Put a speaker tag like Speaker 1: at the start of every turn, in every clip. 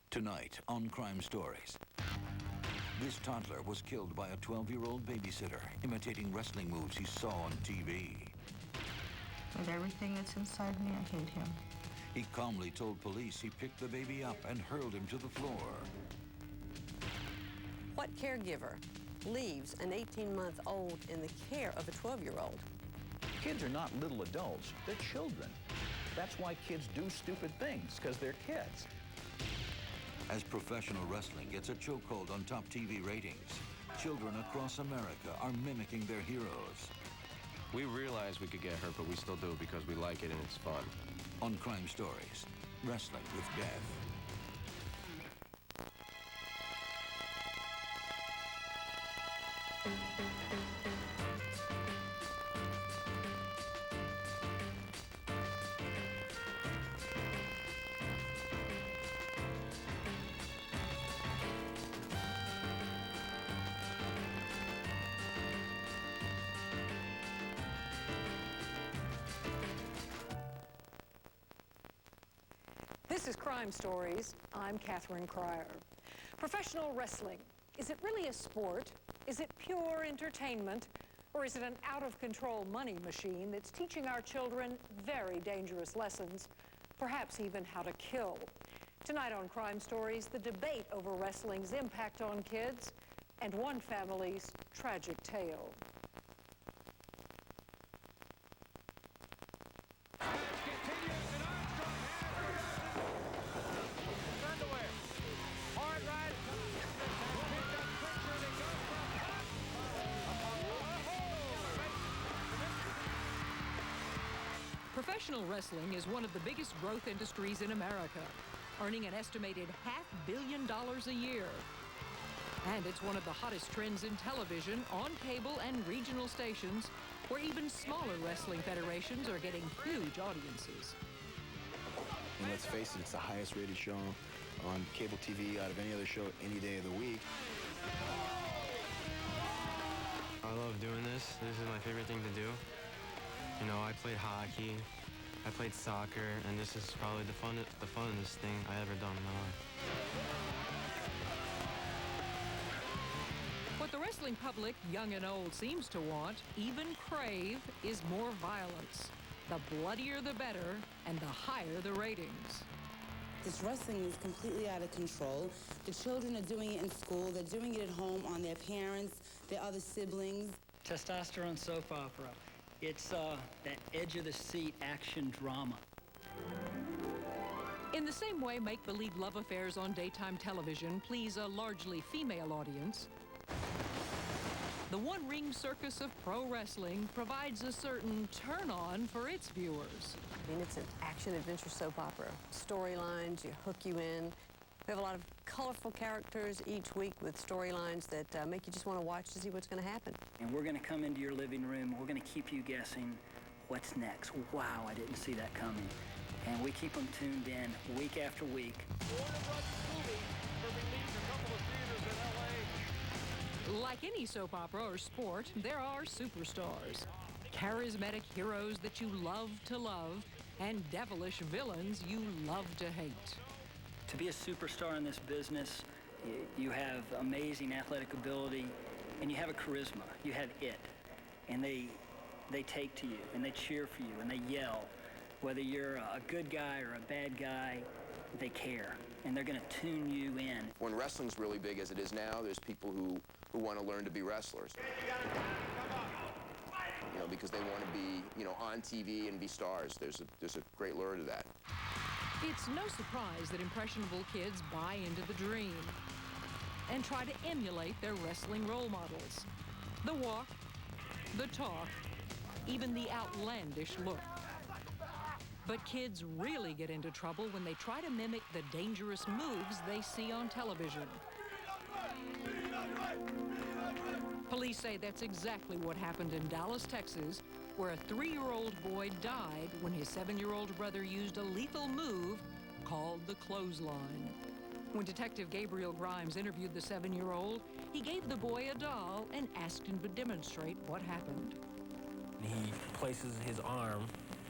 Speaker 1: Tonight on Crime Stories. This toddler was killed by a 12-year-old babysitter imitating wrestling moves he saw on TV.
Speaker 2: With everything that's inside me, I hate him.
Speaker 1: He calmly told police he picked the baby up and hurled him to the floor.
Speaker 3: What caregiver leaves an 18-month-old in the care of a 12-year-old?
Speaker 4: Kids are not little adults, they're children. That's why kids do stupid things, because they're kids.
Speaker 1: As professional wrestling gets a chokehold on top TV ratings, children across America are mimicking their heroes.
Speaker 5: We realized we could get hurt, but we still do it because we like it and it's fun.
Speaker 1: On Crime Stories, Wrestling with Death.
Speaker 6: This is Crime Stories. I'm Catherine Cryer. Professional wrestling. Is it really a sport? Is it pure entertainment? Or is it an out-of-control money machine that's teaching our children very dangerous lessons, perhaps even how to kill? Tonight on Crime Stories, the debate over wrestling's impact on kids and one family's tragic tale.
Speaker 7: Professional wrestling is one of the biggest growth industries in America, earning an estimated $500 million a year. And it's one of the hottest trends in television, on cable and regional stations, where even smaller wrestling federations are getting huge audiences.
Speaker 8: And let's face it, it's the highest rated show on cable TV out of any other show any day of the week.
Speaker 9: I love doing this. This is my favorite thing to do. You know, I played hockey, I played soccer, and this is probably the funnest thing I ever done in my life.
Speaker 7: What the wrestling public, young and old, seems to want, even crave, is more violence. The bloodier the better, and the higher the ratings.
Speaker 10: This wrestling is completely out of control. The children are doing it in school, they're doing it at home on their parents, their other siblings.
Speaker 11: Testosterone soap opera. It's that edge-of-the-seat action drama.
Speaker 7: In the same way make-believe love affairs on daytime television please a largely female audience, the one-ring circus of pro wrestling provides a certain turn-on for its viewers.
Speaker 3: I mean, it's an action-adventure soap opera. Storylines, you hook you in. We have a lot of colorful characters each week with storylines that make you just want to watch to see what's going to happen.
Speaker 11: And we're going to come into your living room. We're going to keep you guessing what's next. Wow, I didn't see that coming. And we keep them tuned in week after week.
Speaker 7: Like any soap opera or sport, there are superstars. Charismatic heroes that you love to love, and devilish villains you love to hate.
Speaker 11: To be a superstar in this business, you have amazing athletic ability, and you have a charisma. You have it. And they take to you, and they cheer for you, and they yell. Whether you're a good guy or a bad guy, they care, and they're going to tune you in.
Speaker 8: When wrestling's really big as it is now, there's people who want to learn to be wrestlers. You know, because they want to be, you know, on TV and be stars. There's a great lure to that.
Speaker 7: It's no surprise that impressionable kids buy into the dream and try to emulate their wrestling role models. The walk, the talk, even the outlandish look. But kids really get into trouble when they try to mimic the dangerous moves they see on television. Police say that's exactly what happened in Dallas, Texas, where a 3-year-old boy died when his 7-year-old brother used a lethal move called the clothesline. When Detective Gabriel Grimes interviewed the 7-year-old, he gave the boy a doll and asked him to demonstrate what happened.
Speaker 12: He places his arm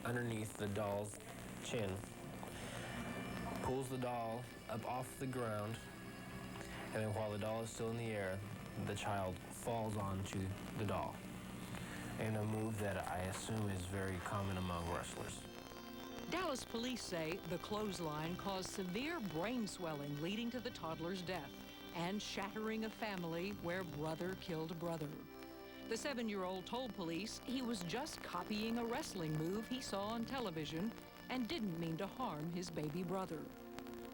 Speaker 12: underneath the doll's chin, pulls the doll up off the ground, and then while the doll is still in the air, the child falls onto the doll. And a move that I assume is very common among wrestlers.
Speaker 7: Dallas police say the clothesline caused severe brain swelling leading to the toddler's death and shattering a family where brother killed brother. The 7-year-old told police he was just copying a wrestling move he saw on television and didn't mean to harm his baby brother.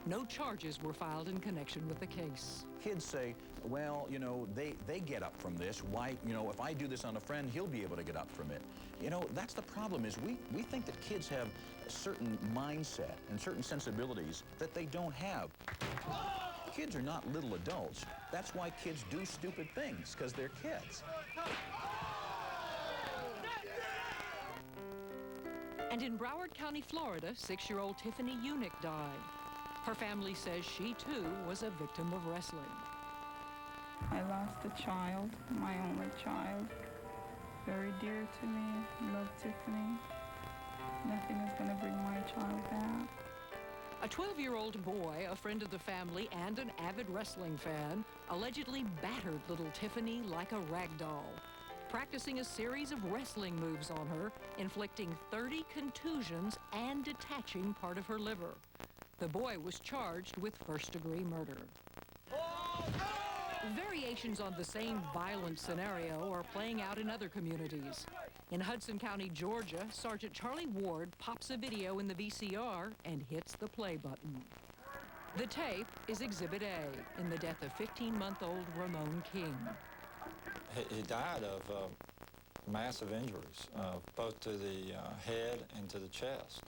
Speaker 7: No charges were filed in connection with the case.
Speaker 4: Kids say, well, you know, they get up from this. Why, you know, if I do this on a friend, he'll be able to get up from it. You know, that's the problem is we think that kids have a certain mindset and certain sensibilities that they don't have. Kids are not little adults. That's why kids do stupid things, because they're kids.
Speaker 7: And in Broward County, Florida, 6-year-old Tiffany Unick died. Her family says she, too, was a victim of wrestling.
Speaker 2: I lost a child, my only child. Very dear to me. Love Tiffany. Nothing is going to bring my child back.
Speaker 7: A 12-year-old boy, a friend of the family and an avid wrestling fan, allegedly battered little Tiffany like a rag doll, practicing a series of wrestling moves on her, inflicting 30 contusions and detaching part of her liver. The boy was charged with first-degree murder. Variations on the same violent scenario are playing out in other communities. In Hudson County, Georgia, Sergeant Charlie Ward pops a video in the VCR and hits the play button. The tape is Exhibit A in the death of 15-month-old Ramon King.
Speaker 13: He died of massive injuries, both to the head and to the chest.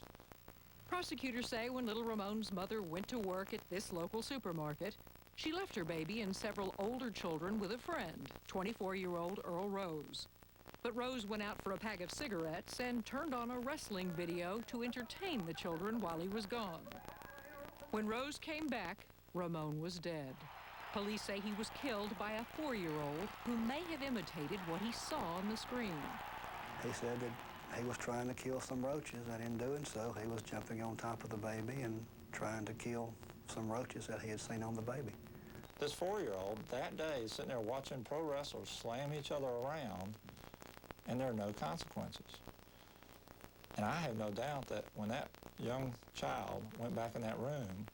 Speaker 7: Prosecutors say when little Ramon's mother went to work at this local supermarket, she left her baby and several older children with a friend, 24-year-old Earl Rose. But Rose went out for a pack of cigarettes and turned on a wrestling video to entertain the children while he was gone. When Rose came back, Ramon was dead. Police say he was killed by a 4-year-old who may have imitated what he saw on the screen.
Speaker 14: He said that he was trying to kill some roaches, and in doing so, he was jumping on top of the baby and trying to kill some roaches that he had seen on the baby.
Speaker 13: This 4-year-old, that day, is sitting there watching pro wrestlers slam each other around, and there are no consequences. And I have no doubt that when that young child went back in that room,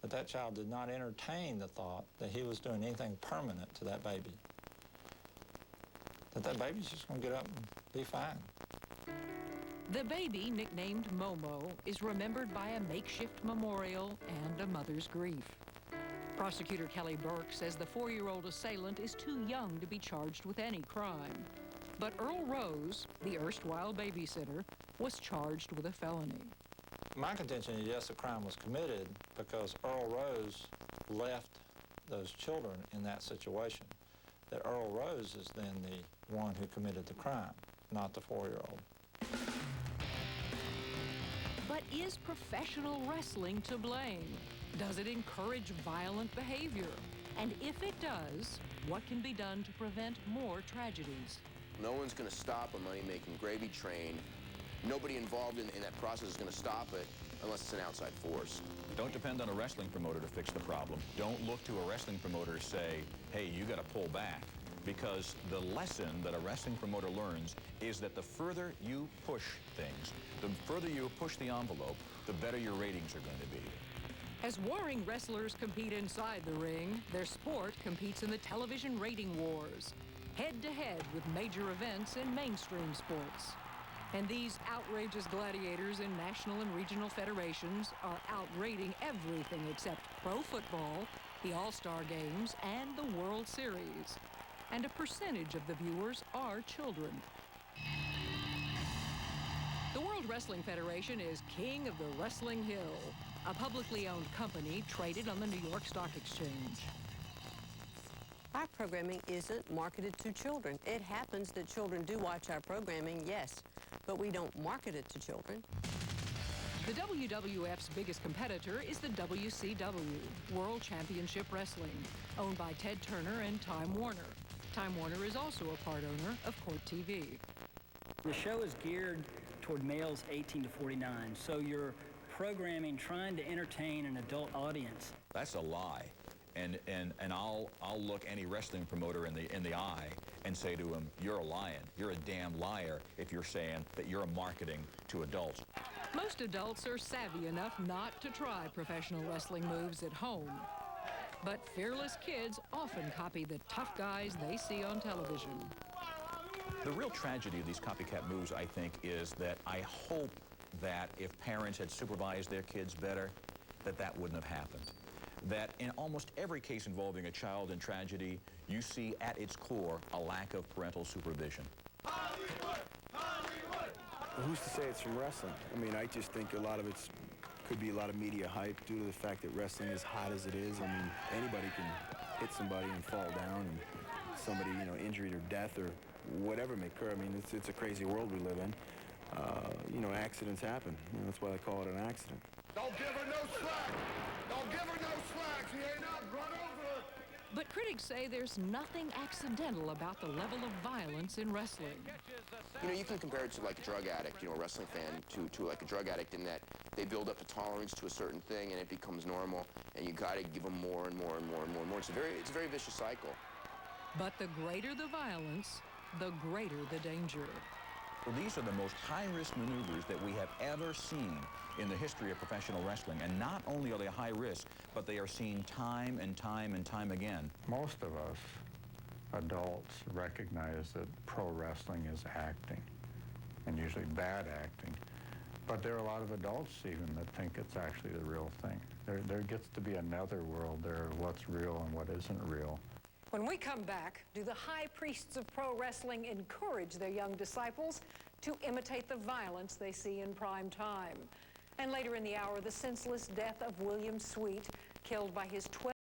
Speaker 13: that child did not entertain the thought that he was doing anything permanent to that baby. That baby's just going to get up and be fine.
Speaker 7: The baby, nicknamed Momo, is remembered by a makeshift memorial and a mother's grief. Prosecutor Kelly Burke says the 4-year-old assailant is too young to be charged with any crime. But Earl Rose, the erstwhile babysitter, was charged with a felony.
Speaker 13: My contention is, yes, the crime was committed because Earl Rose left those children in that situation. That Earl Rose is then the one who committed the crime, not the 4-year-old.
Speaker 7: But is professional wrestling to blame? Does it encourage violent behavior? And if it does, what can be done to prevent more tragedies?
Speaker 8: No one's going to stop a money-making gravy train. Nobody involved in that process is going to stop it unless it's an outside force.
Speaker 4: Don't depend on a wrestling promoter to fix the problem. Don't look to a wrestling promoter to say, hey, you got to pull back. Because the lesson that a wrestling promoter learns is that the further you push things, the further you push the envelope, the better your ratings are going to be.
Speaker 7: As warring wrestlers compete inside the ring, their sport competes in the television rating wars, head-to-head with major events in mainstream sports. And these outrageous gladiators in national and regional federations are outrating everything except pro football, the All-Star Games, and the World Series. And a percentage of the viewers are children. The World Wrestling Federation is king of the Wrestling Hill, a publicly owned company traded on the New York Stock Exchange.
Speaker 3: Our programming isn't marketed to children. It happens that children do watch our programming, yes, but we don't market it to children.
Speaker 7: The WWF's biggest competitor is the WCW, World Championship Wrestling, owned by Ted Turner and Time Warner. Time Warner is also a part owner of Court TV.
Speaker 11: The show is geared toward males 18 to 49, so your programming trying to entertain an adult audience.
Speaker 4: That's a lie. And I'll look any wrestling promoter in the eye and say to him, you're a lion. You're a damn liar if you're saying that you're marketing to adults.
Speaker 7: Most adults are savvy enough not to try professional wrestling moves at home. But fearless kids often copy the tough guys they see on television.
Speaker 4: The real tragedy of these copycat moves, I think, is that I hope that if parents had supervised their kids better, that wouldn't have happened. That in almost every case involving a child in tragedy, you see at its core a lack of parental supervision.
Speaker 15: Hollywood! Hollywood!
Speaker 16: Who's to say it's from wrestling? I mean, I just think a lot of it's could be a lot of media hype due to the fact that wrestling is hot as it is. I mean, anybody can hit somebody and fall down, and somebody, you know, injury or death or whatever may occur. I mean, it's a crazy world we live in. You know, accidents happen. You know, that's why they call it an accident.
Speaker 15: Don't give her no slack! Don't give her no slack! She ain't up! Run over her!
Speaker 7: But critics say there's nothing accidental about the level of violence in wrestling.
Speaker 8: You know, you can compare it to like a drug addict, you know, a wrestling fan to like a drug addict in that they build up a tolerance to a certain thing and it becomes normal, and you got to give them more and more and more and more and more. It's a very vicious cycle.
Speaker 7: But the greater the violence, the greater the danger.
Speaker 4: Well, these are the most high-risk maneuvers that we have ever seen in the history of professional wrestling. And not only are they high risk, but they are seen time and time and time again.
Speaker 17: Most of us adults recognize that pro wrestling is acting, and usually bad acting. But there are a lot of adults even that think it's actually the real thing. There gets to be another world there of what's real and what isn't real.
Speaker 6: When we come back, do the high priests of pro wrestling encourage their young disciples to imitate the violence they see in prime time? And later in the hour, the senseless death of William Sweet, killed by his 12